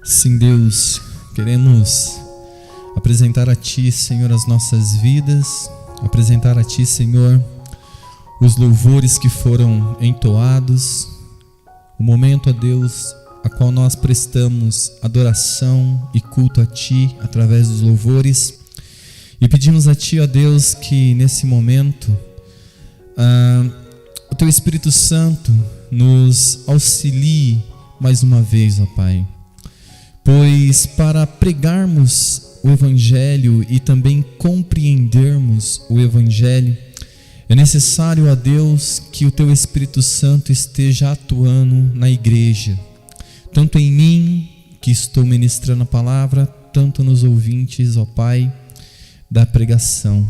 Sim, Deus, queremos apresentar a Ti, Senhor, as nossas vidas, apresentar a Ti, Senhor, os louvores que foram entoados, o momento, ó Deus, a qual nós prestamos adoração e culto a Ti através dos louvores, e pedimos a Ti, ó Deus, que nesse momento o Teu Espírito Santo nos auxilie mais uma vez, ó Pai. Pois para pregarmos o Evangelho e também compreendermos o Evangelho, é necessário, ó Deus, que o Teu Espírito Santo esteja atuando na igreja, tanto em mim, que estou ministrando a palavra, tanto nos ouvintes, ó Pai, da pregação.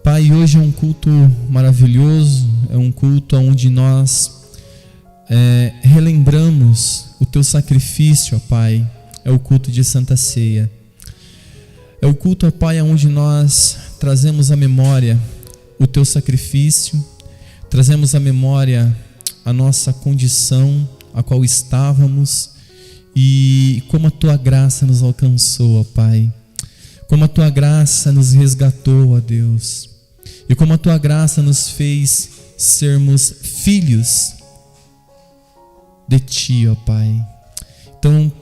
Pai, hoje é um culto maravilhoso, é um culto onde nós relembramos o Teu sacrifício, ó Pai. É o culto de Santa Ceia. É o culto, ó Pai, onde nós trazemos à memória o Teu sacrifício, trazemos à memória a nossa condição, a qual estávamos, e como a Tua graça nos alcançou, ó Pai. Como a Tua graça nos resgatou, ó Deus. E como a Tua graça nos fez sermos filhos de Ti, ó Pai. Então,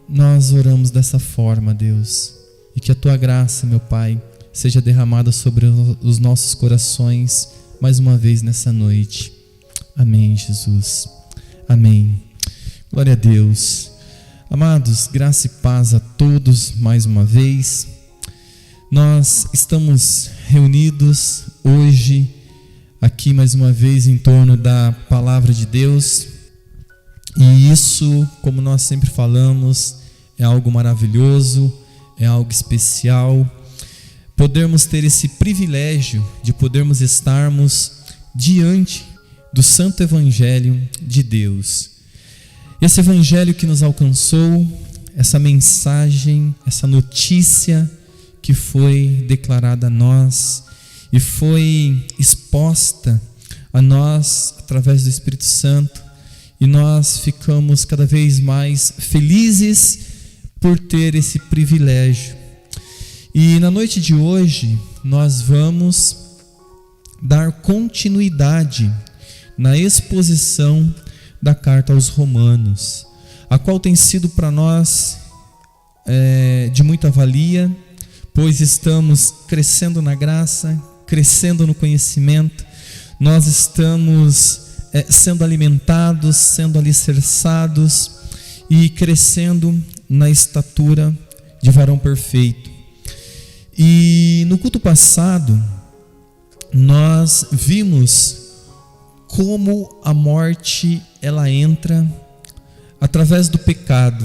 nós oramos dessa forma, Deus, e que a Tua graça, meu Pai, seja derramada sobre os nossos corações mais uma vez nessa noite. Amém, Jesus. Amém. Glória a Deus. Amados, graça e paz a todos mais uma vez. Nós estamos reunidos hoje aqui mais uma vez em torno da palavra de Deus. E isso, como nós sempre falamos, é algo maravilhoso, é algo especial. Podermos ter esse privilégio de podermos estarmos diante do Santo Evangelho de Deus. Esse Evangelho que nos alcançou, essa mensagem, essa notícia que foi declarada a nós e foi exposta a nós através do Espírito Santo. E nós ficamos cada vez mais felizes por ter esse privilégio. E na noite de hoje, nós vamos dar continuidade na exposição da carta aos Romanos, a qual tem sido para nós de muita valia, pois estamos crescendo na graça, crescendo no conhecimento, nós estamos sendo alimentados, sendo alicerçados e crescendo na estatura de varão perfeito. E no culto passado, nós vimos como a morte ela entra através do pecado.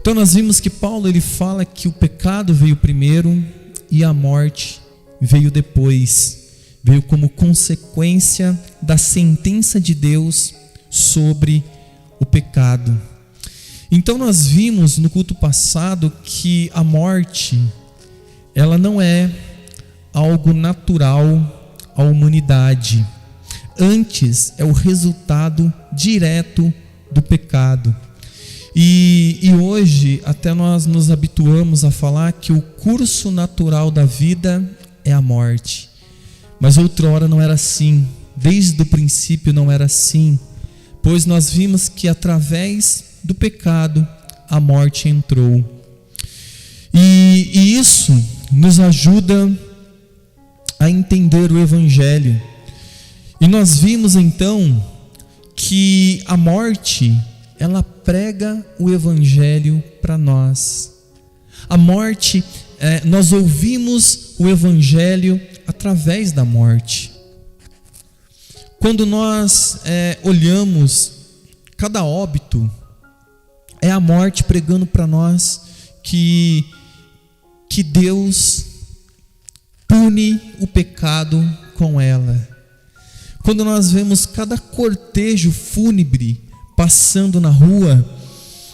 Então nós vimos que Paulo ele fala que o pecado veio primeiro e a morte veio depois. Veio como consequência da sentença de Deus sobre o pecado. Então nós vimos no culto passado que a morte, ela não é algo natural à humanidade. Antes é o resultado direto do pecado. E hoje até nós nos habituamos a falar que o curso natural da vida é a morte. Mas outrora não era assim, desde o princípio não era assim, pois nós vimos que através do pecado a morte entrou. E isso nos ajuda a entender o Evangelho. E nós vimos então que a morte, ela prega o Evangelho para nós. A morte, nós ouvimos o Evangelho através da morte. Quando nós olhamos cada óbito, é a morte pregando para nós que Deus pune o pecado com ela. Quando nós vemos cada cortejo fúnebre passando na rua,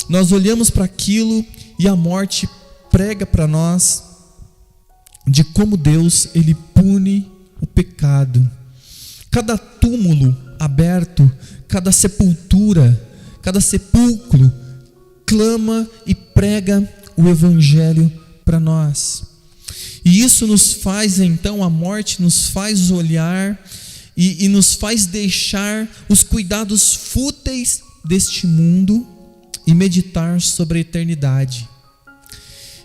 nós olhamos para aquilo e a morte prega para nós de como Deus ele pune o pecado. Cada túmulo aberto, cada sepultura, cada sepulcro clama e prega o evangelho para nós. E isso nos faz, então, a morte nos faz olhar e nos faz deixar os cuidados fúteis deste mundo e meditar sobre a eternidade.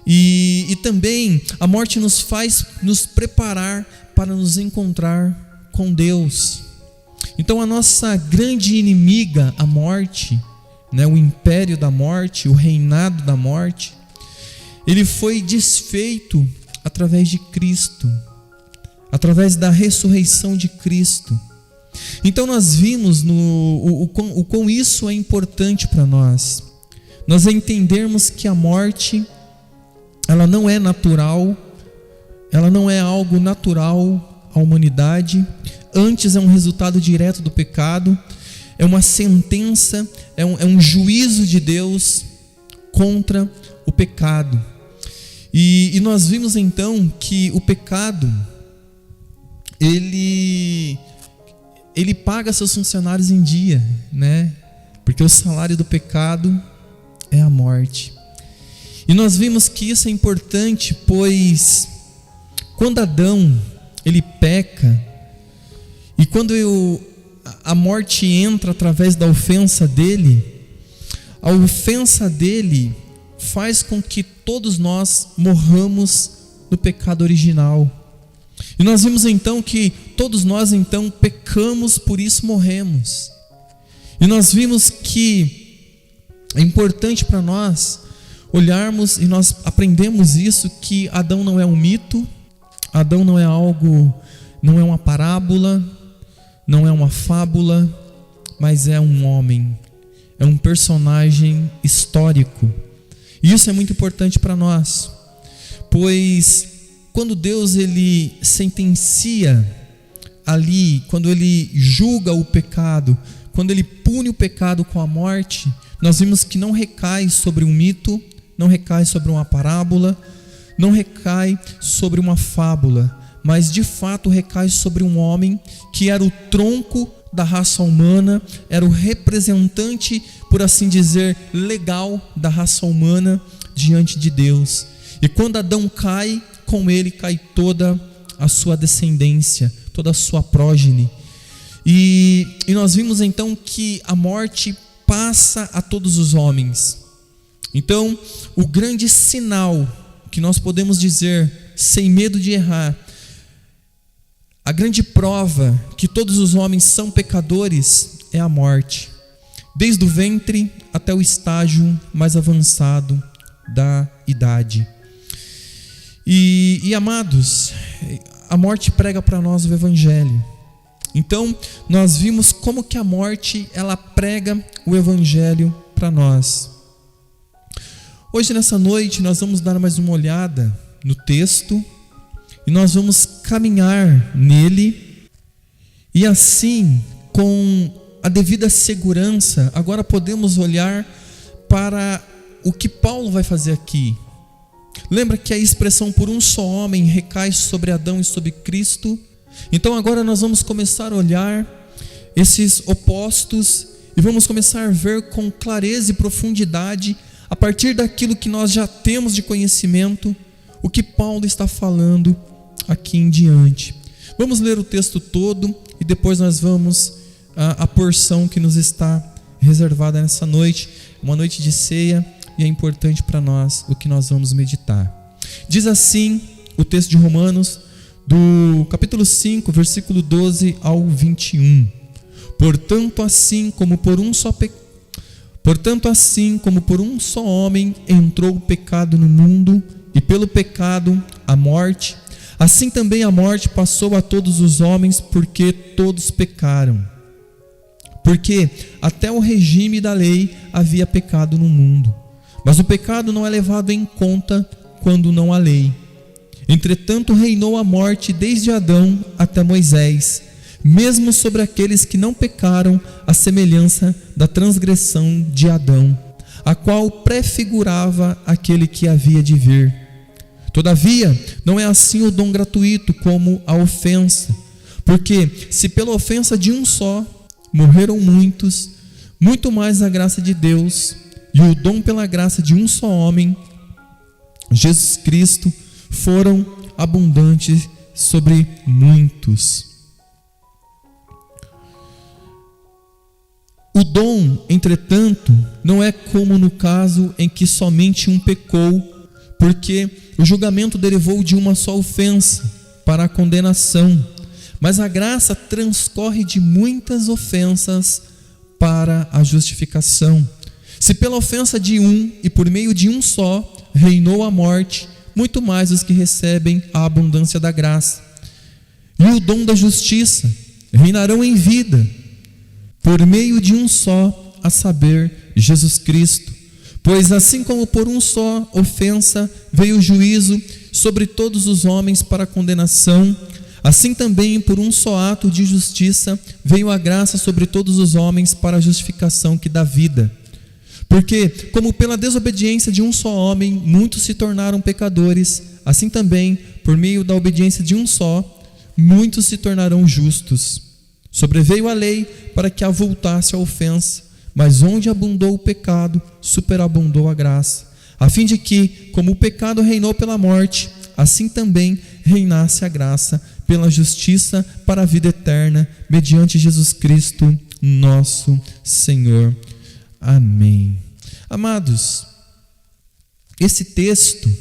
E também a morte nos faz nos preparar para nos encontrar com Deus. Então a nossa grande inimiga, a morte, o império da morte, o reinado da morte, ele foi desfeito através de Cristo, através da ressurreição de Cristo. Então nós vimos o quão isso é importante para nós. Nós entendermos que a morte, ela não é natural, ela não é algo natural à humanidade, antes é um resultado direto do pecado, é uma sentença, é um juízo de Deus contra o pecado. E nós vimos então que o pecado, ele paga seus funcionários em dia, porque o salário do pecado é a morte. E nós vimos que isso é importante, pois quando Adão ele peca, e quando a morte entra através da ofensa dele, a ofensa dele faz com que todos nós morramos no pecado original. E nós vimos então que todos nós então pecamos, por isso morremos. E nós vimos que é importante para nós olharmos, e nós aprendemos isso, que Adão não é um mito, Adão não é algo, não é uma parábola, não é uma fábula, mas é um homem, é um personagem histórico. E isso é muito importante para nós, pois quando Deus ele sentencia ali, quando ele julga o pecado, quando ele pune o pecado com a morte, nós vimos que não recai sobre um mito, não recai sobre uma parábola, não recai sobre uma fábula, mas de fato recai sobre um homem que era o tronco da raça humana, era o representante, por assim dizer, legal da raça humana diante de Deus. E quando Adão cai, com ele cai toda a sua descendência, toda a sua prógene. E nós vimos então que a morte passa a todos os homens. Então, o grande sinal que nós podemos dizer, sem medo de errar, a grande prova que todos os homens são pecadores é a morte, desde o ventre até o estágio mais avançado da idade. E amados, a morte prega para nós o evangelho. Então, nós vimos como que a morte, ela prega o evangelho para nós. Hoje, nessa noite, nós vamos dar mais uma olhada no texto e nós vamos caminhar nele, e assim, com a devida segurança, agora podemos olhar para o que Paulo vai fazer aqui. Lembra que a expressão por um só homem recai sobre Adão e sobre Cristo? Então agora nós vamos começar a olhar esses opostos e vamos começar a ver com clareza e profundidade, a partir daquilo que nós já temos de conhecimento, o que Paulo está falando aqui em diante. Vamos ler o texto todo e depois nós vamos a porção que nos está reservada nessa noite, uma noite de ceia, e é importante para nós o que nós vamos meditar. Diz assim o texto de Romanos, do capítulo 5, versículo 12 ao 21. Portanto, assim como por um só homem entrou o pecado no mundo, e pelo pecado a morte, assim também a morte passou a todos os homens, porque todos pecaram. Porque até o regime da lei havia pecado no mundo, mas o pecado não é levado em conta quando não há lei. Entretanto, reinou a morte desde Adão até Moisés, mesmo sobre aqueles que não pecaram, à semelhança da transgressão de Adão, a qual prefigurava aquele que havia de vir. Todavia, não é assim o dom gratuito como a ofensa, porque se pela ofensa de um só morreram muitos, muito mais a graça de Deus e o dom pela graça de um só homem, Jesus Cristo, foram abundantes sobre muitos. O dom, entretanto, não é como no caso em que somente um pecou, porque o julgamento derivou de uma só ofensa para a condenação, mas a graça transcorre de muitas ofensas para a justificação. Se pela ofensa de um e por meio de um só reinou a morte, muito mais os que recebem a abundância da graça e o dom da justiça reinarão em vida por meio de um só, a saber, Jesus Cristo. Pois assim como por um só ofensa veio o juízo sobre todos os homens para a condenação, assim também por um só ato de justiça veio a graça sobre todos os homens para a justificação que dá vida. Porque, como pela desobediência de um só homem muitos se tornaram pecadores, assim também, por meio da obediência de um só, muitos se tornarão justos. Sobreveio a lei para que avultasse a ofensa, mas onde abundou o pecado, superabundou a graça, a fim de que, como o pecado reinou pela morte, assim também reinasse a graça pela justiça para a vida eterna, mediante Jesus Cristo, nosso Senhor. Amém. Amados, esse texto,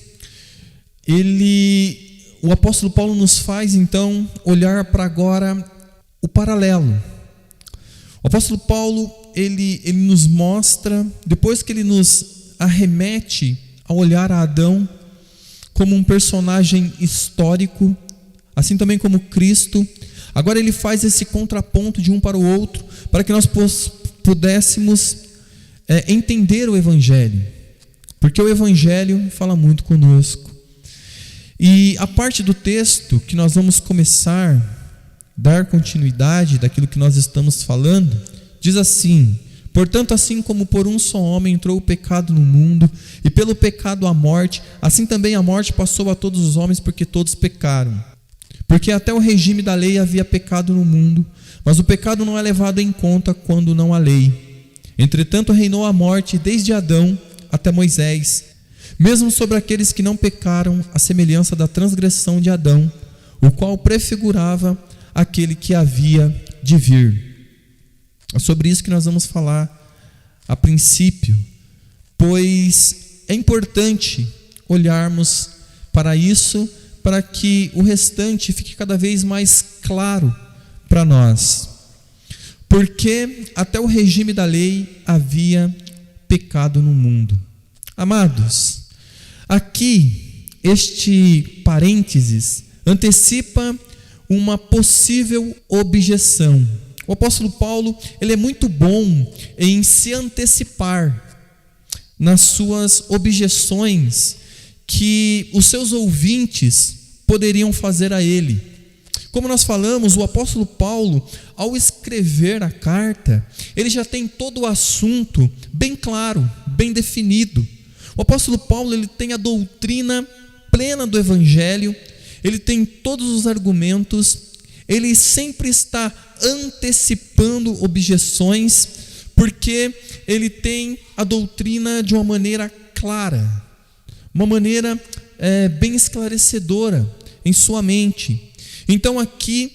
o apóstolo Paulo nos faz então olhar para agora o paralelo. O apóstolo Paulo, ele nos mostra, depois que ele nos arremete a olhar a Adão como um personagem histórico, assim também como Cristo, agora ele faz esse contraponto de um para o outro, para que nós pudéssemos entender o Evangelho, porque o Evangelho fala muito conosco. E a parte do texto que nós vamos começar dar continuidade daquilo que nós estamos falando, diz assim: portanto, assim como por um só homem entrou o pecado no mundo, e pelo pecado a morte, assim também a morte passou a todos os homens, porque todos pecaram. Porque até o regime da lei havia pecado no mundo, mas o pecado não é levado em conta quando não há lei. Entretanto, reinou a morte desde Adão até Moisés, mesmo sobre aqueles que não pecaram, à semelhança da transgressão de Adão, o qual prefigurava aquele que havia de vir. É sobre isso que nós vamos falar a princípio, pois é importante olharmos para isso, para que o restante fique cada vez mais claro para nós. Porque até o regime da lei havia pecado no mundo. Amados, aqui este parênteses antecipa uma possível objeção. O apóstolo Paulo, ele é muito bom em se antecipar nas suas objeções que os seus ouvintes poderiam fazer a ele. Como nós falamos, o apóstolo Paulo, ao escrever a carta, ele já tem todo o assunto bem claro, bem definido. O apóstolo Paulo, ele tem a doutrina plena do Evangelho, ele tem todos os argumentos, ele sempre está antecipando objeções, porque ele tem a doutrina de uma maneira clara, uma maneira bem esclarecedora em sua mente. Então aqui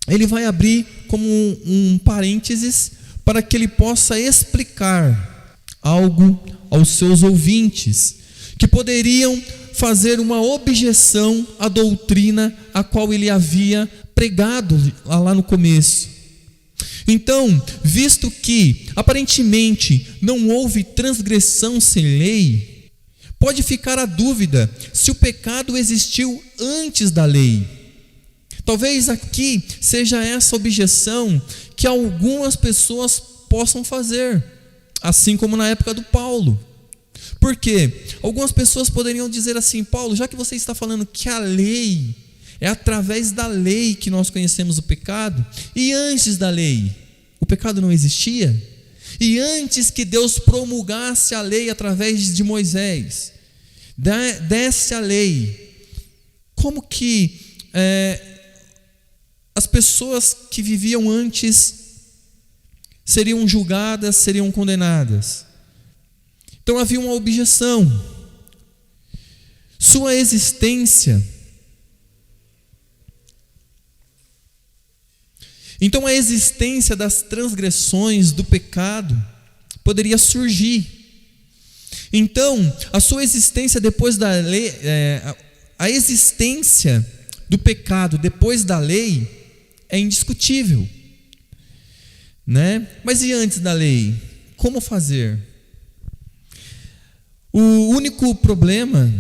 ele vai abrir como um parênteses para que ele possa explicar algo aos seus ouvintes, que poderiam fazer uma objeção à doutrina a qual ele havia pregado lá no começo. Então, visto que aparentemente não houve transgressão sem lei, pode ficar a dúvida se o pecado existiu antes da lei. Talvez aqui seja essa objeção que algumas pessoas possam fazer, assim como na época do Paulo. Por quê? Algumas pessoas poderiam dizer assim: Paulo, já que você está falando que a lei, é através da lei que nós conhecemos o pecado, e antes da lei, o pecado não existia? E antes que Deus promulgasse a lei através de Moisés, desse a lei, como que as pessoas que viviam antes seriam julgadas, seriam condenadas? Então havia uma objeção. Sua existência. Então a existência das transgressões, do pecado, poderia surgir. Então, a sua existência depois da lei, a existência do pecado depois da lei é indiscutível, né? Mas e antes da lei? Como fazer? O único problema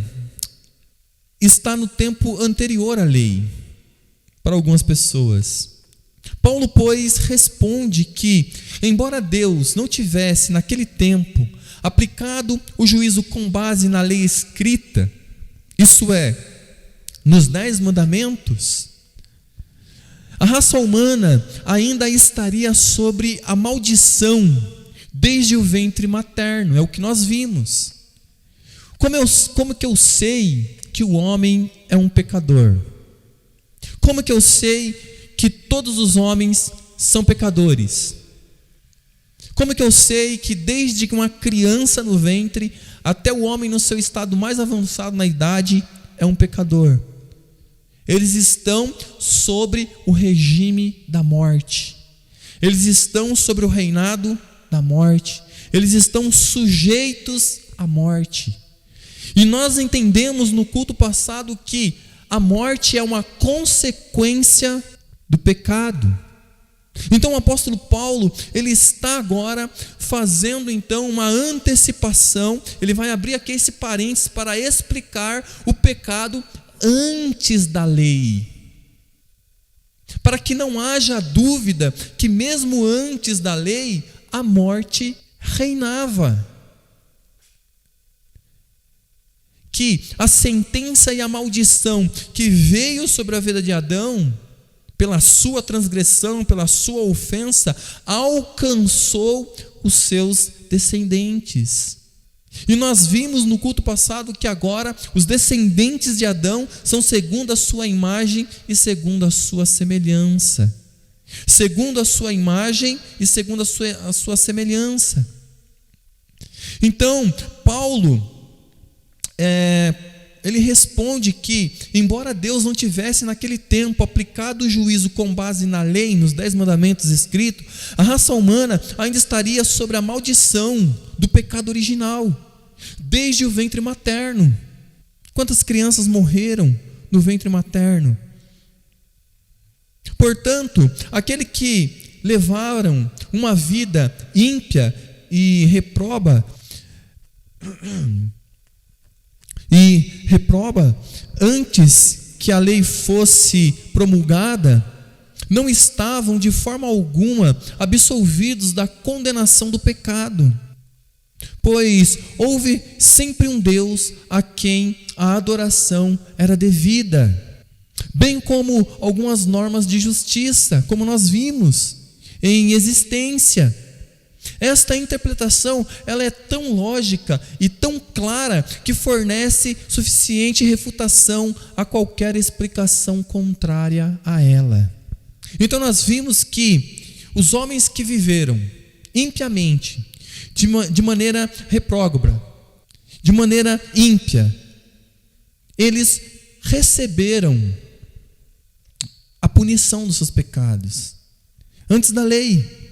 está no tempo anterior à lei, para algumas pessoas. Paulo, pois, responde que, embora Deus não tivesse naquele tempo aplicado o juízo com base na lei escrita, isso é, nos 10 mandamentos, a raça humana ainda estaria sobre a maldição desde o ventre materno, é o que nós vimos. Como que eu sei que o homem é um pecador? Como que eu sei que todos os homens são pecadores? Como que eu sei que desde uma criança no ventre até o homem no seu estado mais avançado na idade é um pecador? Eles estão sobre o regime da morte. Eles estão sobre o reinado da morte. Eles estão sujeitos à morte. E nós entendemos no culto passado que a morte é uma consequência do pecado. Então o apóstolo Paulo, ele está agora fazendo então uma antecipação, ele vai abrir aqui esse parênteses para explicar o pecado antes da lei, para que não haja dúvida que mesmo antes da lei, a morte reinava, que a sentença e a maldição que veio sobre a vida de Adão, pela sua transgressão, pela sua ofensa, alcançou os seus descendentes. E nós vimos no culto passado que agora os descendentes de Adão são segundo a sua imagem e segundo a sua semelhança. Segundo a sua imagem e segundo a sua semelhança. Então, Paulo, ele responde que, embora Deus não tivesse naquele tempo aplicado o juízo com base na lei, nos 10 mandamentos escritos, a raça humana ainda estaria sobre a maldição do pecado original, desde o ventre materno. Quantas crianças morreram no ventre materno? Portanto, aquele que levaram uma vida ímpia e reproba antes que a lei fosse promulgada, não estavam de forma alguma absolvidos da condenação do pecado, pois houve sempre um Deus a quem a adoração era devida, bem como algumas normas de justiça, como nós vimos, em existência. Esta interpretação, ela é tão lógica e tão clara que fornece suficiente refutação a qualquer explicação contrária a ela. Então nós vimos que os homens que viveram impiamente, de maneira retrógrada, de maneira ímpia, eles receberam a punição dos seus pecados antes da lei.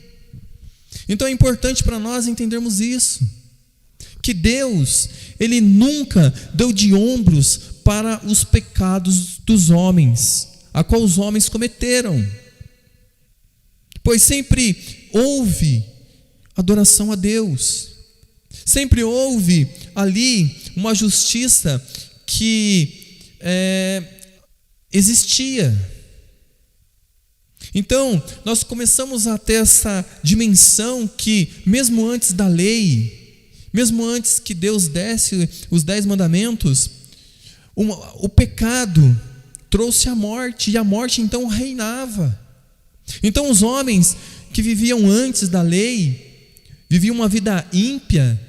Então é importante para nós entendermos isso, que Deus, Ele nunca deu de ombros para os pecados dos homens, a qual os homens cometeram, pois sempre houve adoração a Deus, sempre houve ali uma justiça que existia. Então, nós começamos a ter essa dimensão que, mesmo antes da lei, mesmo antes que Deus desse os 10 mandamentos, o pecado trouxe a morte, e a morte então reinava. Então, os homens que viviam antes da lei, viviam uma vida ímpia,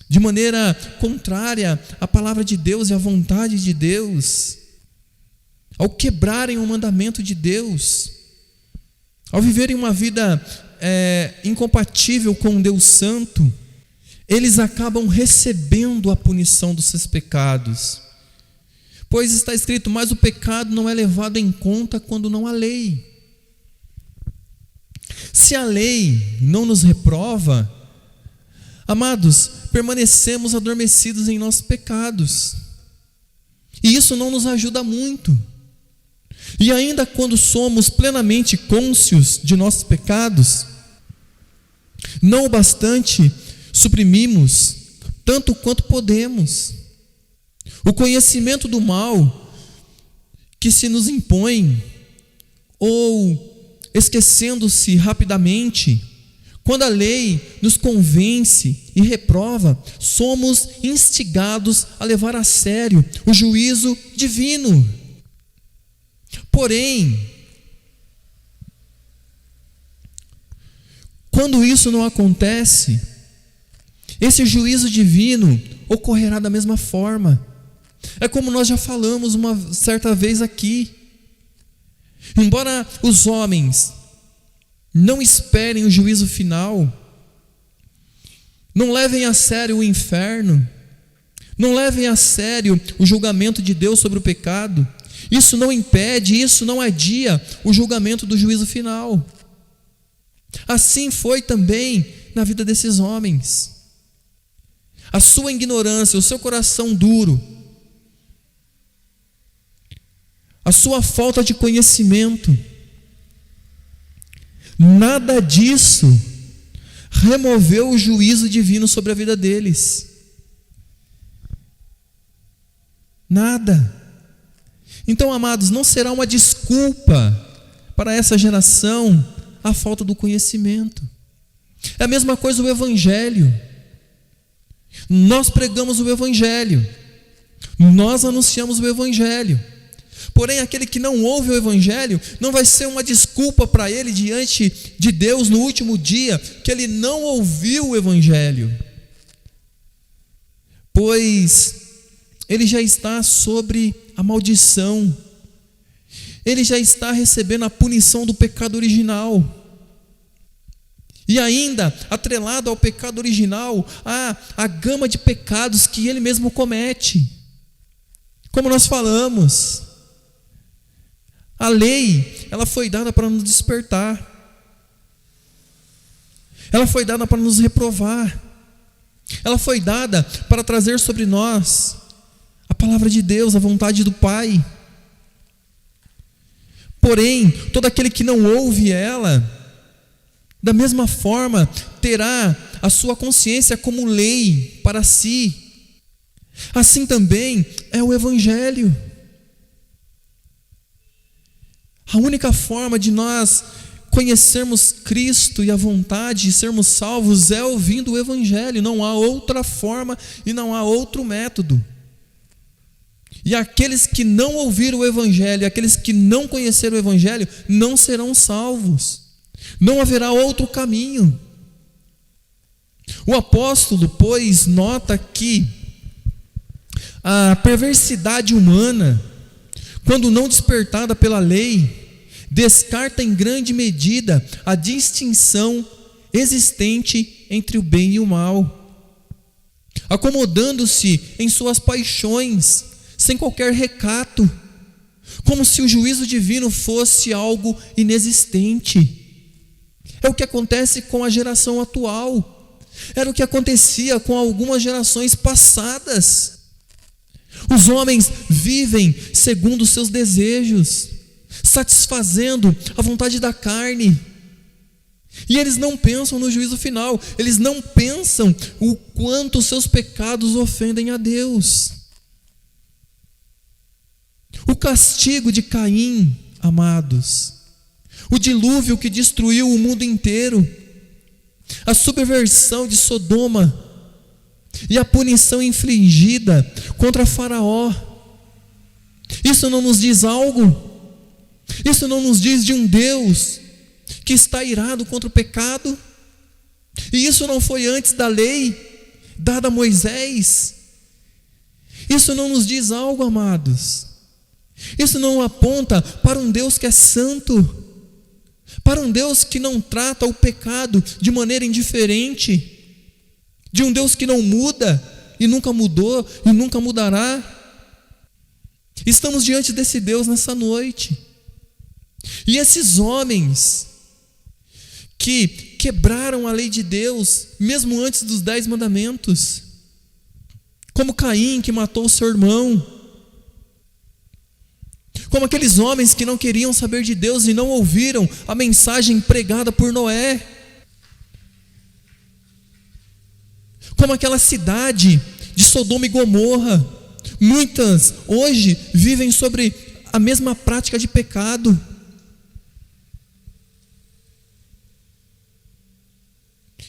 de maneira contrária à palavra de Deus e à vontade de Deus, ao quebrarem o mandamento de Deus, ao viverem uma vida incompatível com Deus Santo, eles acabam recebendo a punição dos seus pecados. Pois está escrito: mas o pecado não é levado em conta quando não há lei. Se a lei não nos reprova, amados, permanecemos adormecidos em nossos pecados. E isso não nos ajuda muito. E ainda quando somos plenamente cônscios de nossos pecados, não o bastante suprimimos tanto quanto podemos. O conhecimento do mal que se nos impõe, ou esquecendo-se rapidamente, quando a lei nos convence e reprova, somos instigados a levar a sério o juízo divino. Porém, quando isso não acontece, esse juízo divino ocorrerá da mesma forma. É como nós já falamos uma certa vez aqui. Embora os homens não esperem o juízo final, não levem a sério o inferno, não levem a sério o julgamento de Deus sobre o pecado, isso não impede, isso não adia o julgamento do juízo final. Assim foi também na vida desses homens. A sua ignorância, o seu coração duro, a sua falta de conhecimento, nada disso removeu o juízo divino sobre a vida deles. Nada. Então, amados, não será uma desculpa para essa geração a falta do conhecimento. É a mesma coisa o Evangelho. Nós pregamos o Evangelho, nós anunciamos o Evangelho. Porém, aquele que não ouve o Evangelho, não vai ser uma desculpa para ele diante de Deus no último dia, que ele não ouviu o Evangelho, pois ele já está sobre a maldição, ele já está recebendo a punição do pecado original. E ainda, atrelado ao pecado original, há a gama de pecados que ele mesmo comete. Como nós falamos, a lei, ela foi dada para nos despertar, ela foi dada para nos reprovar, ela foi dada para trazer sobre nós a palavra de Deus, a vontade do Pai. Porém, todo aquele que não ouve ela, da mesma forma, terá a sua consciência como lei para si. Assim também é o Evangelho. A única forma de nós conhecermos Cristo e a vontade de sermos salvos é ouvindo o Evangelho. Não há outra forma e não há outro método. E aqueles que não ouviram o Evangelho, aqueles que não conheceram o Evangelho, não serão salvos. Não haverá outro caminho. O apóstolo, pois, nota que a perversidade humana, quando não despertada pela lei, descarta em grande medida a distinção existente entre o bem e o mal, acomodando-se em suas paixões, sem qualquer recato, como se o juízo divino fosse algo inexistente. É o que acontece com a geração atual. Era o que acontecia com algumas gerações passadas. Os homens vivem segundo os seus desejos, satisfazendo a vontade da carne. E eles não pensam no juízo final. Eles não pensam o quanto os seus pecados ofendem a Deus. O castigo de Caim, amados, o dilúvio que destruiu o mundo inteiro, a subversão de Sodoma e a punição infligida contra Faraó, isso não nos diz algo? Isso não nos diz de um Deus que está irado contra o pecado? E isso não foi antes da lei dada a Moisés? Isso não nos diz algo, amados? Isso não aponta para um Deus que é santo, para um Deus que não trata o pecado de maneira indiferente, de um Deus que não muda e nunca mudou e nunca mudará. Estamos diante desse Deus nessa noite. E esses homens que quebraram a lei de Deus, mesmo antes dos 10 mandamentos, como Caim, que matou o seu irmão, como aqueles homens que não queriam saber de Deus e não ouviram a mensagem pregada por Noé, como aquela cidade de Sodoma e Gomorra. Muitas hoje vivem sobre a mesma prática de pecado.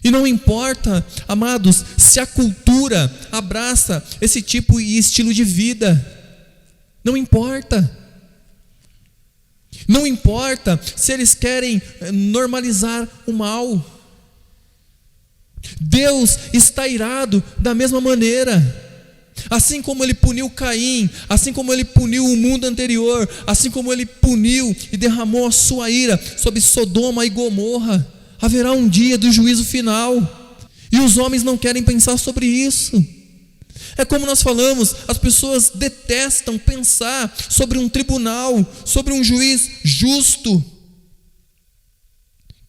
E não importa, amados, se a cultura abraça esse tipo e estilo de vida. Não importa. Não importa se eles querem normalizar o mal. Deus está irado da mesma maneira. Assim como ele puniu Caim, assim como ele puniu o mundo anterior, assim como ele puniu e derramou a sua ira sobre Sodoma e Gomorra, haverá um dia do juízo final. E os homens não querem pensar sobre isso. É como nós falamos, as pessoas detestam pensar sobre um tribunal, sobre um juiz justo,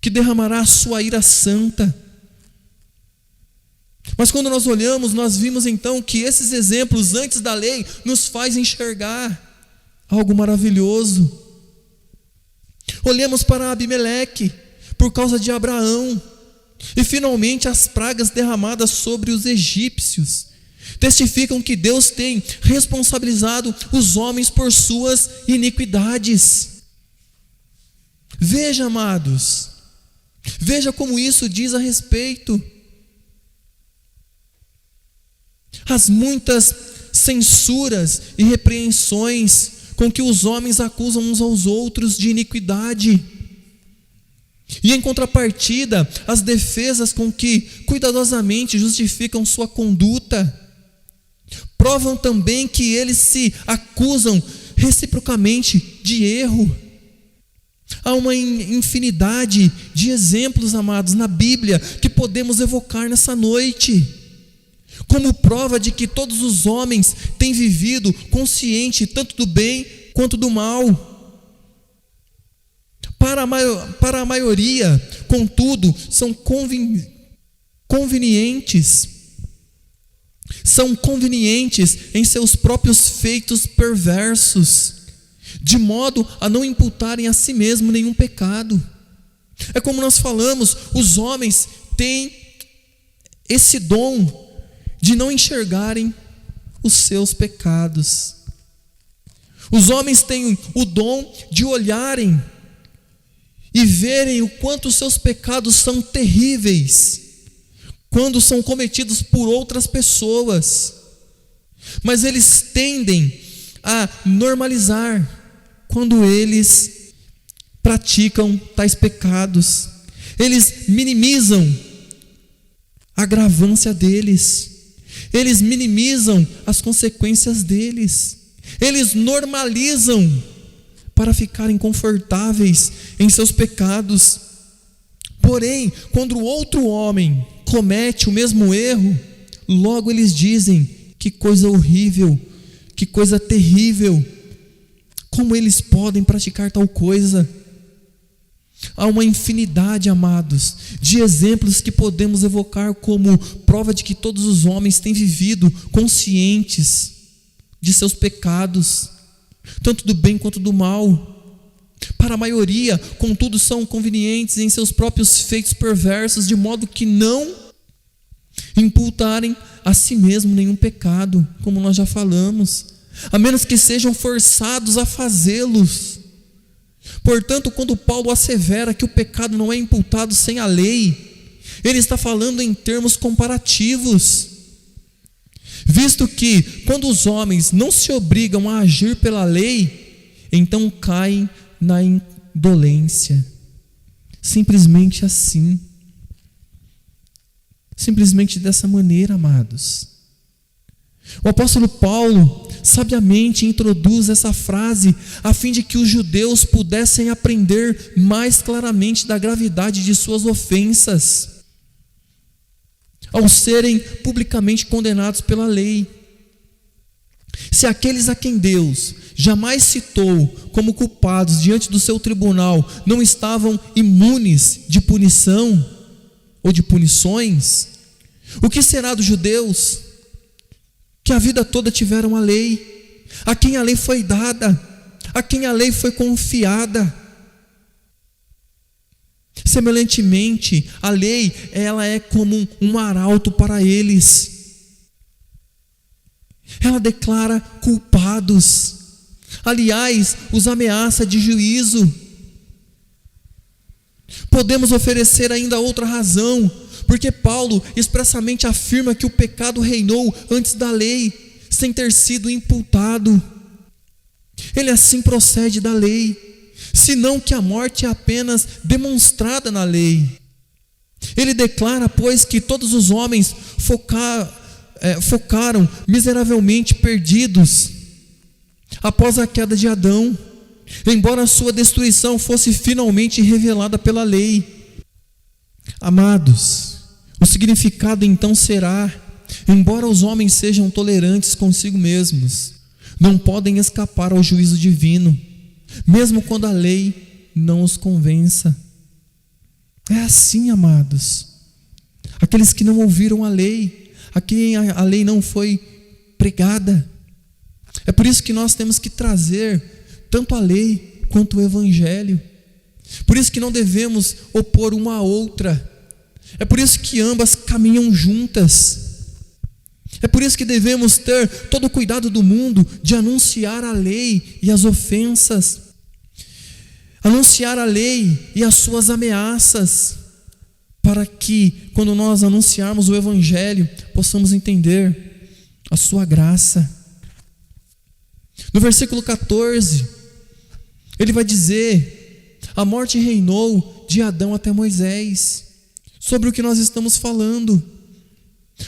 que derramará a sua ira santa. Mas quando nós olhamos, nós vimos então que esses exemplos antes da lei nos faz enxergar algo maravilhoso. Olhemos para Abimeleque, por causa de Abraão, e finalmente as pragas derramadas sobre os egípcios testificam que Deus tem responsabilizado os homens por suas iniquidades. Veja, amados, veja como isso diz a respeito. As muitas censuras e repreensões com que os homens acusam uns aos outros de iniquidade. E em contrapartida, as defesas com que cuidadosamente justificam sua conduta, provam também que eles se acusam reciprocamente de erro. Há uma infinidade de exemplos, amados, na Bíblia que podemos evocar nessa noite, como prova de que todos os homens têm vivido consciente tanto do bem quanto do mal. Para a maioria, contudo, são convenientes em seus próprios feitos perversos, de modo a não imputarem a si mesmo nenhum pecado. É como nós falamos, os homens têm esse dom de não enxergarem os seus pecados. Os homens têm o dom de olharem e verem o quanto os seus pecados são terríveis quando são cometidos por outras pessoas, mas eles tendem a normalizar quando eles praticam tais pecados. Eles minimizam a agravância deles, eles minimizam as consequências deles, eles normalizam para ficarem confortáveis em seus pecados. Porém, quando o outro homem comete o mesmo erro, logo eles dizem: que coisa horrível, que coisa terrível, como eles podem praticar tal coisa? Há uma infinidade, amados, de exemplos que podemos evocar como prova de que todos os homens têm vivido conscientes de seus pecados, tanto do bem quanto do mal. Para a maioria, contudo, são convenientes em seus próprios feitos perversos, de modo que não imputarem a si mesmo nenhum pecado, como nós já falamos, a menos que sejam forçados a fazê-los. Portanto, quando Paulo assevera que o pecado não é imputado sem a lei, ele está falando em termos comparativos, visto que quando os homens não se obrigam a agir pela lei, então caem na indolência. Simplesmente assim. Simplesmente dessa maneira, amados. O apóstolo Paulo sabiamente introduz essa frase a fim de que os judeus pudessem aprender mais claramente da gravidade de suas ofensas. ao serem publicamente condenados pela lei. Se aqueles a quem Deus jamais citou como culpados diante do seu tribunal não estavam imunes de punição ou de punições, o que será dos judeus que a vida toda tiveram a lei, a quem a lei foi dada, a quem a lei foi confiada? Semelhantemente, a lei, ela é como um arauto para eles. Ela declara culpados. Aliás, os ameaça de juízo. Podemos oferecer ainda outra razão, porque Paulo expressamente afirma que o pecado reinou antes da lei, sem ter sido imputado. Ele assim procede da lei, senão que a morte é apenas demonstrada na lei. Ele declara, pois, que todos os homens focaram miseravelmente perdidos após a queda de Adão, embora a sua destruição fosse finalmente revelada pela lei. Amados, o significado então será: embora os homens sejam tolerantes consigo mesmos, não podem escapar ao juízo divino, mesmo quando a lei não os convença. É assim, amados. Aqueles que não ouviram a lei, a quem a lei não foi pregada. É por isso que nós temos que trazer tanto a lei quanto o evangelho. Por isso que não devemos opor uma à outra. É por isso que ambas caminham juntas. É por isso que devemos ter todo o cuidado do mundo de anunciar a lei e as ofensas, anunciar a lei e as suas ameaças, para que, quando nós anunciarmos o evangelho, possamos entender a sua graça. No versículo 14, ele vai dizer: a morte reinou de Adão até Moisés. Sobre o que nós estamos falando.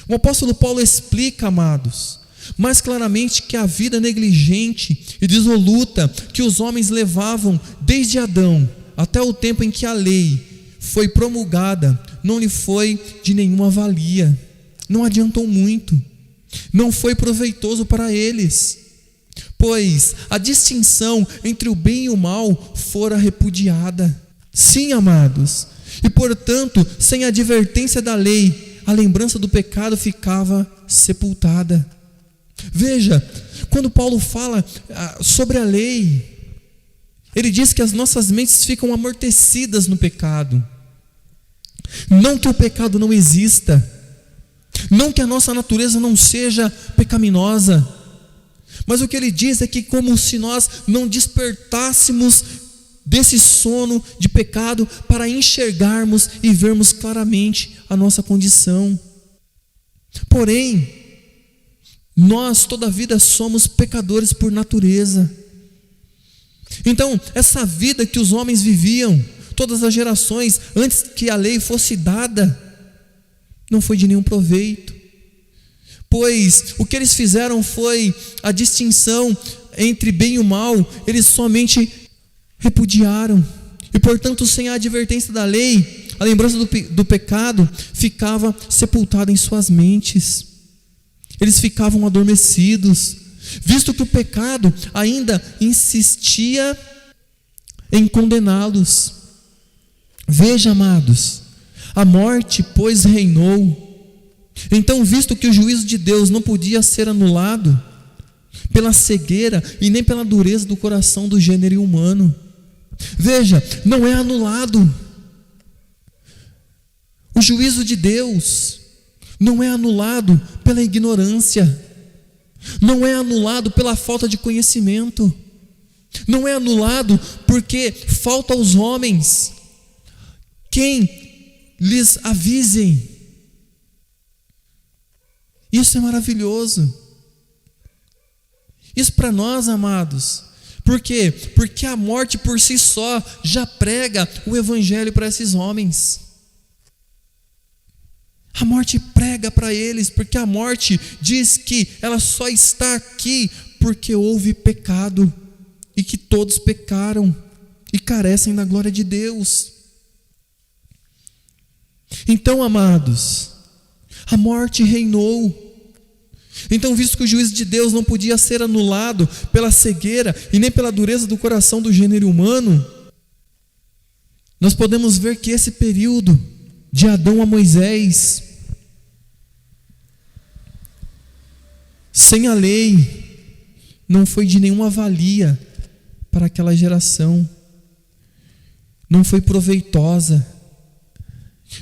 O apóstolo Paulo explica, amados, mais claramente que a vida negligente e dissoluta que os homens levavam desde Adão até o tempo em que a lei foi promulgada não lhe foi de nenhuma valia, não adiantou muito, não foi proveitoso para eles, pois a distinção entre o bem e o mal fora repudiada. Sim, amados, e portanto, sem a advertência da lei, a lembrança do pecado ficava sepultada. Veja, quando Paulo fala sobre a lei, ele diz que as nossas mentes ficam amortecidas no pecado. Não que o pecado não exista, não que a nossa natureza não seja pecaminosa, mas o que ele diz é que como se nós não despertássemos desse sono de pecado para enxergarmos e vermos claramente a nossa condição. Porém, nós toda a vida somos pecadores por natureza. Então, essa vida que os homens viviam, todas as gerações, antes que a lei fosse dada, não foi de nenhum proveito, pois o que eles fizeram foi a distinção entre bem e o mal, eles somente repudiaram, e portanto, sem a advertência da lei, a lembrança do pecado ficava sepultada em suas mentes. Eles ficavam adormecidos, visto que o pecado ainda insistia em condená-los. Veja, amados, a morte, pois, reinou. Então, visto que o juízo de Deus não podia ser anulado pela cegueira e nem pela dureza do coração do gênero humano, veja, não é anulado. O juízo de Deus não é anulado pela ignorância, não é anulado pela falta de conhecimento, não é anulado porque falta aos homens quem lhes avisem. Isso é maravilhoso. Isso para nós, amados. Por quê? Porque a morte por si só já prega o evangelho para esses homens. A morte prega para eles, porque a morte diz que ela só está aqui porque houve pecado e que todos pecaram e carecem da glória de Deus. Então, amados, A morte reinou. Então, visto que o juízo de Deus não podia ser anulado pela cegueira e nem pela dureza do coração do gênero humano, nós podemos ver que esse período de Adão a Moisés, sem a lei, não foi de nenhuma valia para aquela geração, não foi proveitosa.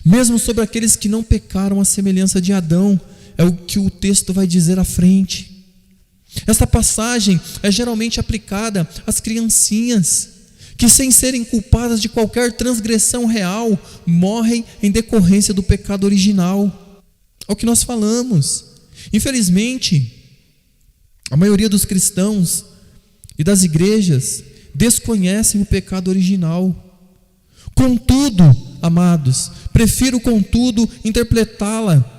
Mesmo sobre aqueles que não pecaram à semelhança de Adão, é o que o texto vai dizer à frente. Esta passagem é geralmente aplicada às criancinhas, que sem serem culpadas de qualquer transgressão real, morrem em decorrência do pecado original. É o que nós falamos. Infelizmente, a maioria dos cristãos e das igrejas desconhecem o pecado original. Contudo, amados, prefiro contudo interpretá-la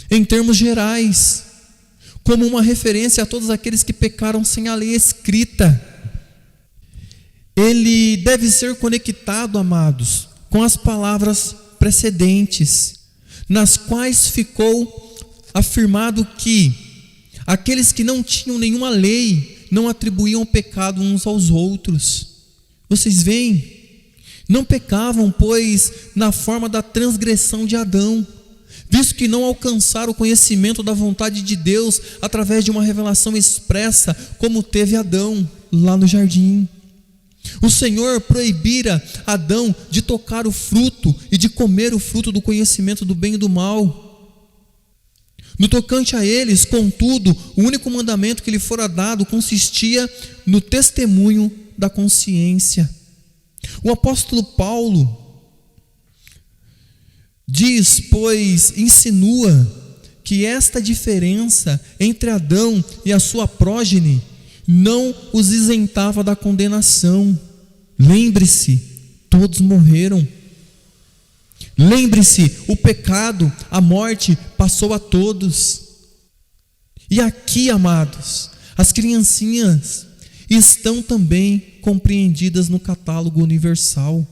em termos gerais, como uma referência a todos aqueles que pecaram sem a lei escrita. Ele deve ser conectado, amados, com as palavras precedentes, nas quais ficou afirmado que aqueles que não tinham nenhuma lei não atribuíam pecado uns aos outros. Vocês veem? Não pecavam, pois, na forma da transgressão de Adão, visto que não alcançaram o conhecimento da vontade de Deus através de uma revelação expressa, como teve Adão lá no jardim. O Senhor proibira Adão de tocar o fruto e de comer o fruto do conhecimento do bem e do mal. No tocante a eles, contudo, o único mandamento que lhe fora dado consistia no testemunho da consciência. O apóstolo Paulo diz, pois insinua, que esta diferença entre Adão e a sua prógene não os isentava da condenação. Lembre-se, todos morreram. Lembre-se, o pecado, a morte passou a todos. E aqui, amados, as criancinhas estão também compreendidas no catálogo universal.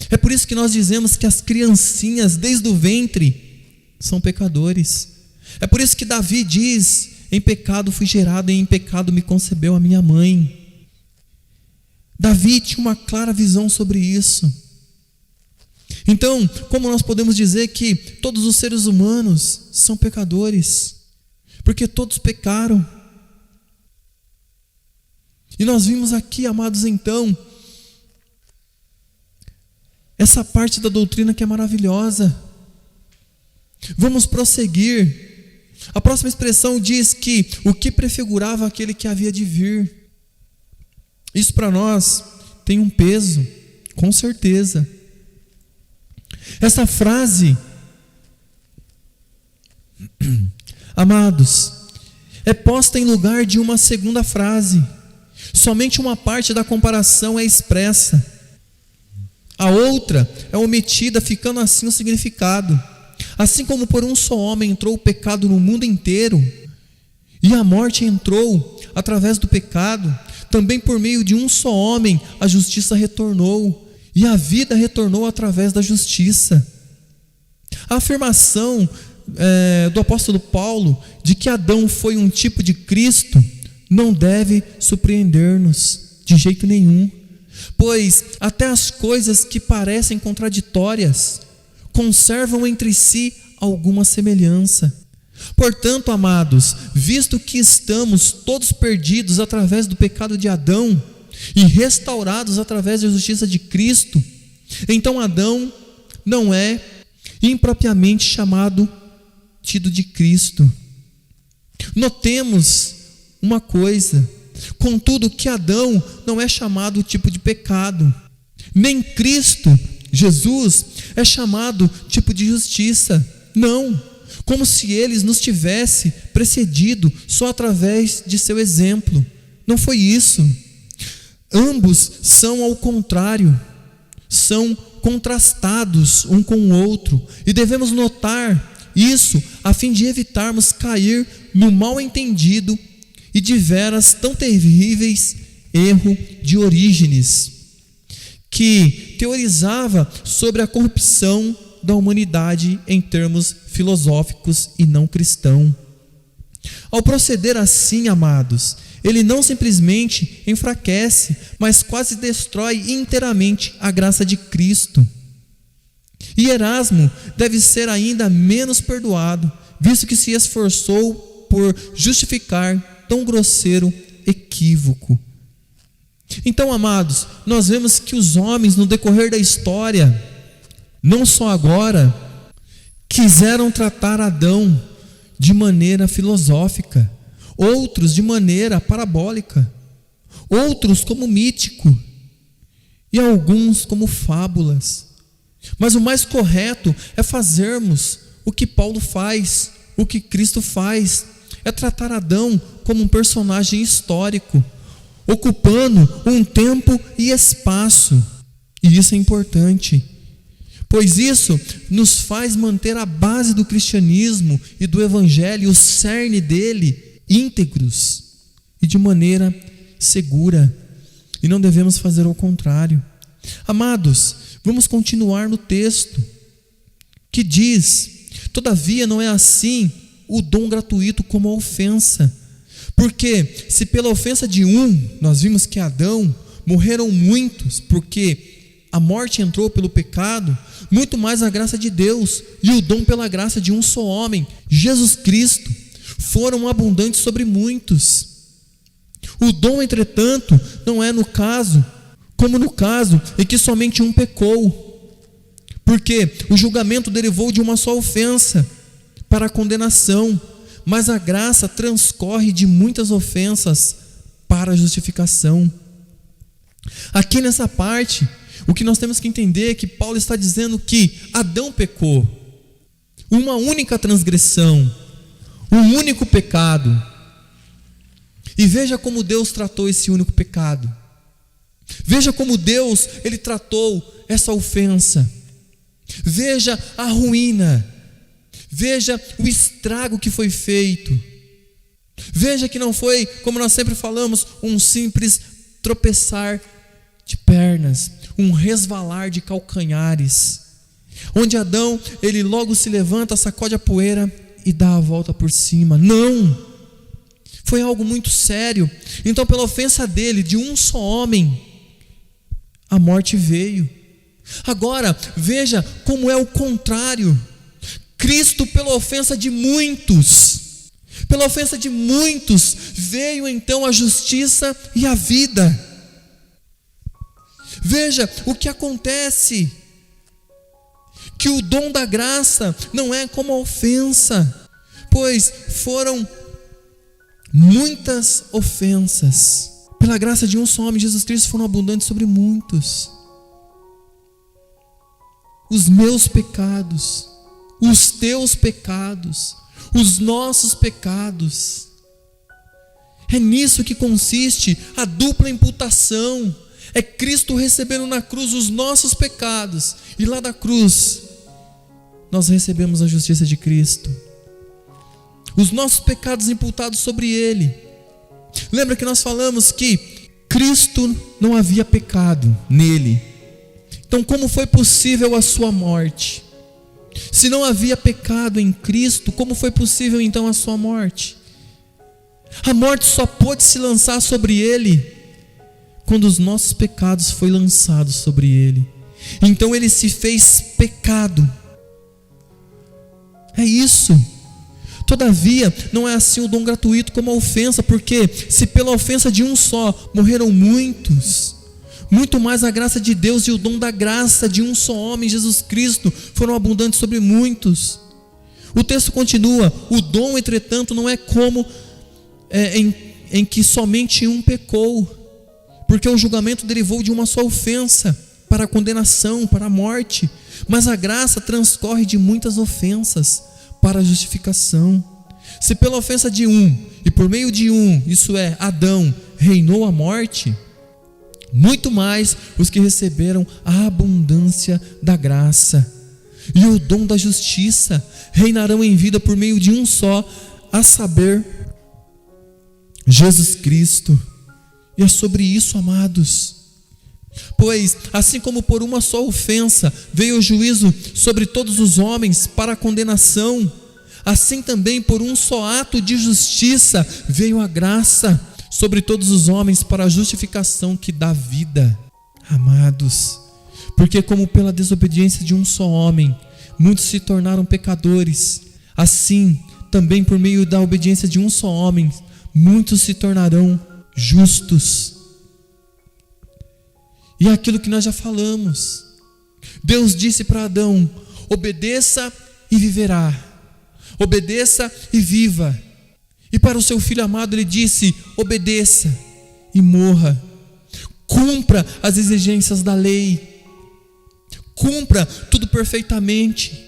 É por isso que nós dizemos que as criancinhas, desde o ventre, são pecadores. É por isso que Davi diz: em pecado fui gerado e em pecado me concebeu a minha mãe. Davi tinha uma clara visão sobre isso. Então, como nós podemos dizer que todos os seres humanos são pecadores? Porque todos pecaram. E nós vimos aqui, amados, então, essa parte da doutrina que é maravilhosa. Vamos prosseguir. A próxima expressão diz que o que prefigurava aquele que havia de vir. Isso para nós tem um peso, com certeza. Essa frase, amados, é posta em lugar de uma segunda frase. Somente uma parte da comparação é expressa. A outra é omitida, ficando assim o significado. Assim como por um só homem entrou o pecado no mundo inteiro, e a morte entrou através do pecado, também por meio de um só homem a justiça retornou, e a vida retornou através da justiça. A afirmação do apóstolo Paulo de que Adão foi um tipo de Cristo não deve surpreender-nos de jeito nenhum, pois até as coisas que parecem contraditórias conservam entre si alguma semelhança. Portanto, amados, visto que estamos todos perdidos através do pecado de Adão e restaurados através da justiça de Cristo, então Adão não é impropriamente tido de Cristo. Notemos uma coisa: contudo, que Adão não é chamado tipo de pecado, nem Cristo, Jesus, é chamado tipo de justiça. Não, como se ele nos tivesse precedido só através de seu exemplo. Não foi isso. Ambos são ao contrário, são contrastados um com o outro, e devemos notar isso a fim de evitarmos cair no mal entendido e de veras tão terríveis erro de Orígenes, que teorizava sobre a corrupção da humanidade em termos filosóficos e não cristão. Ao proceder assim, amados, ele não simplesmente enfraquece, mas quase destrói inteiramente a graça de Cristo. E Erasmo deve ser ainda menos perdoado, visto que se esforçou por justificar tão grosseiro equívoco. Então, amados, nós vemos que os homens, no decorrer da história, não só agora, quiseram tratar Adão de maneira filosófica, outros de maneira parabólica, outros como mítico e alguns como fábulas. Mas o mais correto é fazermos o que Paulo faz, o que Cristo faz, é tratar Adão como um personagem histórico, ocupando um tempo e espaço. E isso é importante, pois isso nos faz manter a base do cristianismo e do evangelho, o cerne dele, íntegros e de maneira segura. E não devemos fazer ao contrário. Amados, vamos continuar no texto que diz: todavia não é assim o dom gratuito como a ofensa. Porque se pela ofensa de um, nós vimos que Adão, morreram muitos, porque a morte entrou pelo pecado, muito mais a graça de Deus e o dom pela graça de um só homem, Jesus Cristo, foram abundantes sobre muitos. O dom, entretanto, não é como no caso em que somente um pecou, porque o julgamento derivou de uma só ofensa para a condenação, mas a graça transcorre de muitas ofensas para a justificação. Aqui nessa parte, o que nós temos que entender é que Paulo está dizendo que Adão pecou, uma única transgressão, um único pecado. E veja como Deus tratou esse único pecado. Veja como Deus, ele tratou essa ofensa. Veja a ruína. Veja o estrago que foi feito. Veja que não foi, como nós sempre falamos, um simples tropeçar de pernas, um resvalar de calcanhares, onde Adão, ele logo se levanta, sacode a poeira e dá a volta por cima. Não! Foi algo muito sério. Então, pela ofensa dele, de um só homem, a morte veio. Agora, veja como é o contrário. Cristo, pela ofensa de muitos, veio então a justiça e a vida. Veja o que acontece, que o dom da graça não é como a ofensa, pois foram muitas ofensas. Pela graça de um só homem, Jesus Cristo, foram abundantes sobre muitos. Os meus pecados, os teus pecados, os nossos pecados. É nisso que consiste a dupla imputação. É Cristo recebendo na cruz os nossos pecados, e lá da cruz nós recebemos a justiça de Cristo, os nossos pecados imputados sobre Ele. Lembra que nós falamos que Cristo não havia pecado nele. Então, como foi possível a sua morte? Se não havia pecado em Cristo, como foi possível então a sua morte? A morte só pôde se lançar sobre Ele quando os nossos pecados foram lançados sobre Ele. Então Ele se fez pecado. É isso. Todavia, não é assim o dom gratuito como a ofensa, porque se pela ofensa de um só morreram muitos, muito mais a graça de Deus e o dom da graça de um só homem, Jesus Cristo, foram abundantes sobre muitos. O texto continua: o dom, entretanto, não é como em que somente um pecou, porque o julgamento derivou de uma só ofensa para a condenação, para a morte, mas a graça transcorre de muitas ofensas para a justificação. Se pela ofensa de um, e por meio de um, isso é, Adão, reinou a morte, muito mais os que receberam a abundância da graça e o dom da justiça reinarão em vida por meio de um só, a saber, Jesus Cristo. E é sobre isso, amados, Pois, assim como por uma só ofensa veio o juízo sobre todos os homens para a condenação, assim também por um só ato de justiça veio a graça sobre todos os homens para a justificação que dá vida. Amados, porque como pela desobediência de um só homem muitos se tornaram pecadores, assim também por meio da obediência de um só homem muitos se tornarão justos. E é aquilo que nós já falamos. Deus disse para Adão: obedeça e viverá, obedeça e viva. E para o seu filho amado ele disse: obedeça e morra. Cumpra as exigências da lei, cumpra tudo perfeitamente,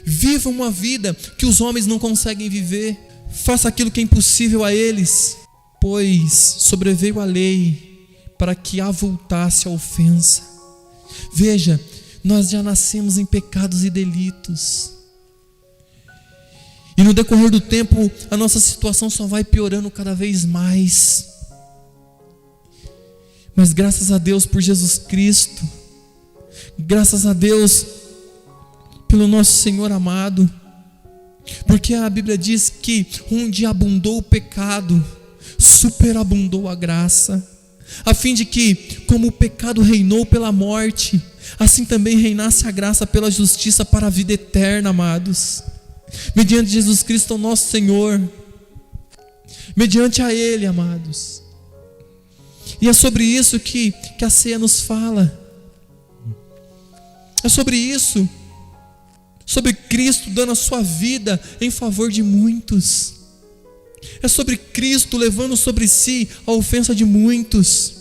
viva uma vida que os homens não conseguem viver, faça aquilo que é impossível a eles, pois sobreveio a lei para que avultasse a ofensa. Veja, nós já nascemos em pecados e delitos, e no decorrer do tempo a nossa situação só vai piorando cada vez mais. Mas graças a Deus por Jesus Cristo, graças a Deus pelo nosso Senhor amado, porque a Bíblia diz que onde abundou o pecado, superabundou a graça, a fim de que, como o pecado reinou pela morte, assim também reinasse a graça pela justiça para a vida eterna, amados, mediante Jesus Cristo, o nosso Senhor, mediante a Ele, amados. E é sobre isso que a ceia nos fala. É sobre isso, sobre Cristo dando a sua vida em favor de muitos. É sobre Cristo levando sobre si a ofensa de muitos.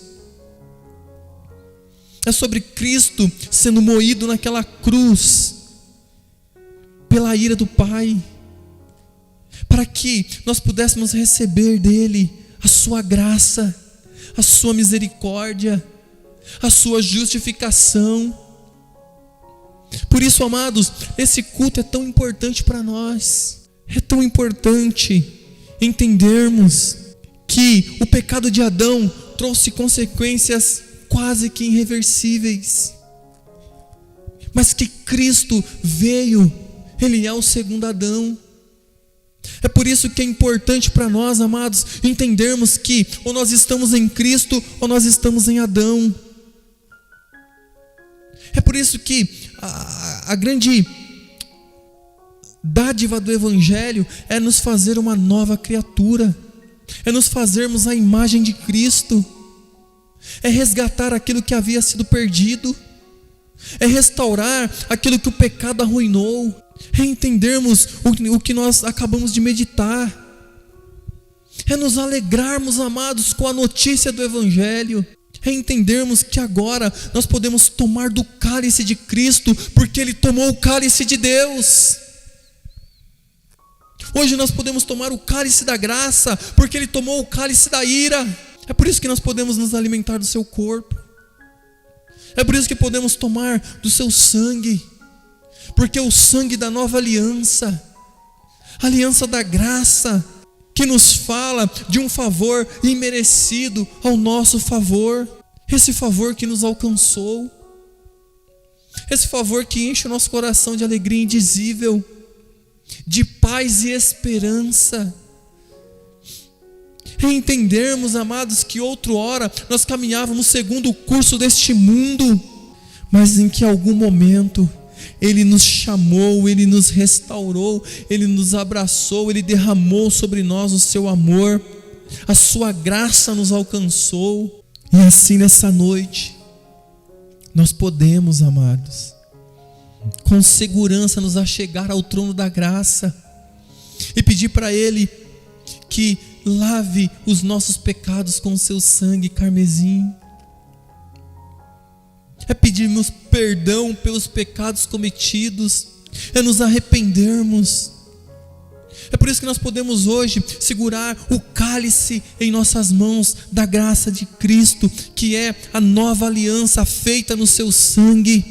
É sobre Cristo sendo moído naquela cruz pela ira do Pai, para que nós pudéssemos receber dele a sua graça, a sua misericórdia, a sua justificação. Por isso, amados, esse culto é tão importante para nós. É tão importante entendermos que o pecado de Adão trouxe consequências quase que irreversíveis, mas que Cristo veio, Ele é o segundo Adão. É por isso que é importante para nós, amados, entendermos que ou nós estamos em Cristo ou nós estamos em Adão. É por isso que a grande dádiva do Evangelho é nos fazer uma nova criatura, é nos fazermos a imagem de Cristo, é resgatar aquilo que havia sido perdido, é restaurar aquilo que o pecado arruinou, é entendermos o que nós acabamos de meditar, é nos alegrarmos, amados, com a notícia do Evangelho, é entendermos que agora nós podemos tomar do cálice de Cristo, porque Ele tomou o cálice de Deus. Hoje nós podemos tomar o cálice da graça, porque Ele tomou o cálice da ira. É por isso que nós podemos nos alimentar do seu corpo, é por isso que podemos tomar do seu sangue, porque o sangue da nova aliança, a aliança da graça, que nos fala de um favor imerecido ao nosso favor, esse favor que nos alcançou, esse favor que enche o nosso coração de alegria indizível, de paz e esperança. E entendermos, amados, que outrora nós caminhávamos segundo o curso deste mundo, mas em que algum momento Ele nos chamou, Ele nos restaurou, Ele nos abraçou, Ele derramou sobre nós o seu amor, a sua graça nos alcançou. E assim nessa noite nós podemos, amados, com segurança nos achegar ao trono da graça e pedir para Ele que lave os nossos pecados com o seu sangue carmesim. É pedirmos perdão pelos pecados cometidos, é nos arrependermos. É por isso que nós podemos hoje segurar o cálice em nossas mãos da graça de Cristo, que é a nova aliança feita no seu sangue.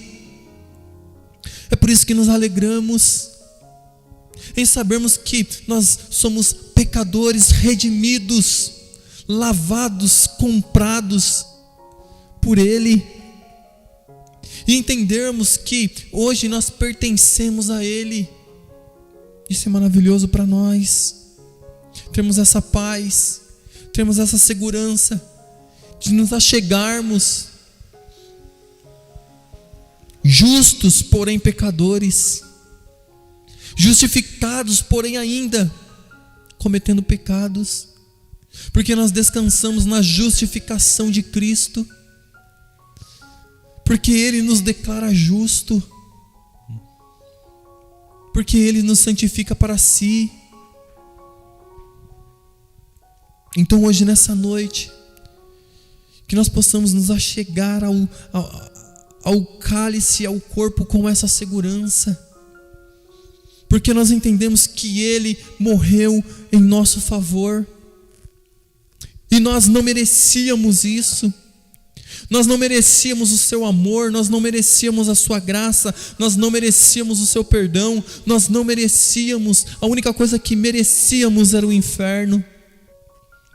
É por isso que nos alegramos em sabermos que nós somos pecadores redimidos, lavados, comprados por Ele. e entendermos que hoje nós pertencemos a Ele. Isso é maravilhoso para nós. Temos essa paz, temos essa segurança de nos achegarmos justos, porém pecadores, justificados, porém ainda cometendo pecados, porque nós descansamos na justificação de Cristo, porque Ele nos declara justo, porque Ele nos santifica para si. Então hoje, nessa noite, que nós possamos nos achegar ao cálice, ao corpo com essa segurança, porque nós entendemos que Ele morreu em nosso favor, e nós não merecíamos isso, nós não merecíamos o seu amor, nós não merecíamos a sua graça, nós não merecíamos o seu perdão, nós não merecíamos, a única coisa que merecíamos era o inferno,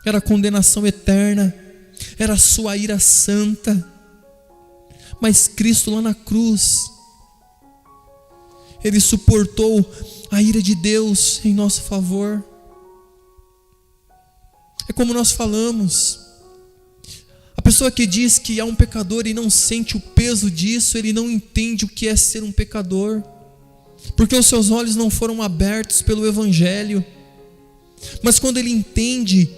era a condenação eterna, era a sua ira santa. Mas Cristo lá na cruz, Ele suportou a ira de Deus em nosso favor. É como nós falamos, a pessoa que diz que é um pecador e não sente o peso disso, ele não entende o que é ser um pecador, porque os seus olhos não foram abertos pelo Evangelho. Mas quando ele entende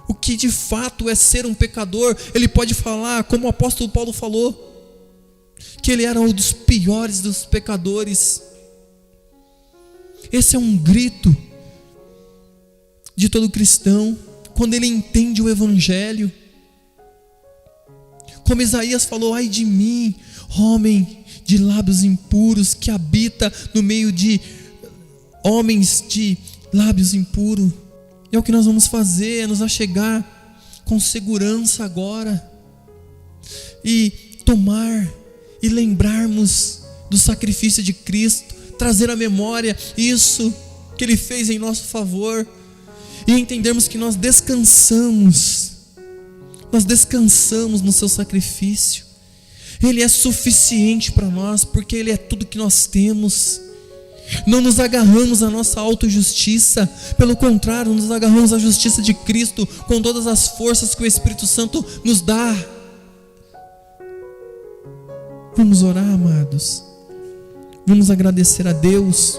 o que de fato é ser um pecador, ele pode falar, como o apóstolo Paulo falou, que ele era um dos piores dos pecadores. Esse é um grito de todo cristão, quando ele entende o Evangelho. Como Isaías falou: ai de mim, homem de lábios impuros, que habita no meio de homens de lábios impuros. É o que nós vamos fazer, é nos achegar com segurança agora e tomar e lembrarmos do sacrifício de Cristo, trazer à memória isso que Ele fez em nosso favor e entendermos que nós descansamos no seu sacrifício. Ele é suficiente para nós, porque Ele é tudo que nós temos. Não nos agarramos à nossa autojustiça, pelo contrário, nos agarramos à justiça de Cristo, com todas as forças que o Espírito Santo nos dá. Vamos orar, amados. Vamos agradecer a Deus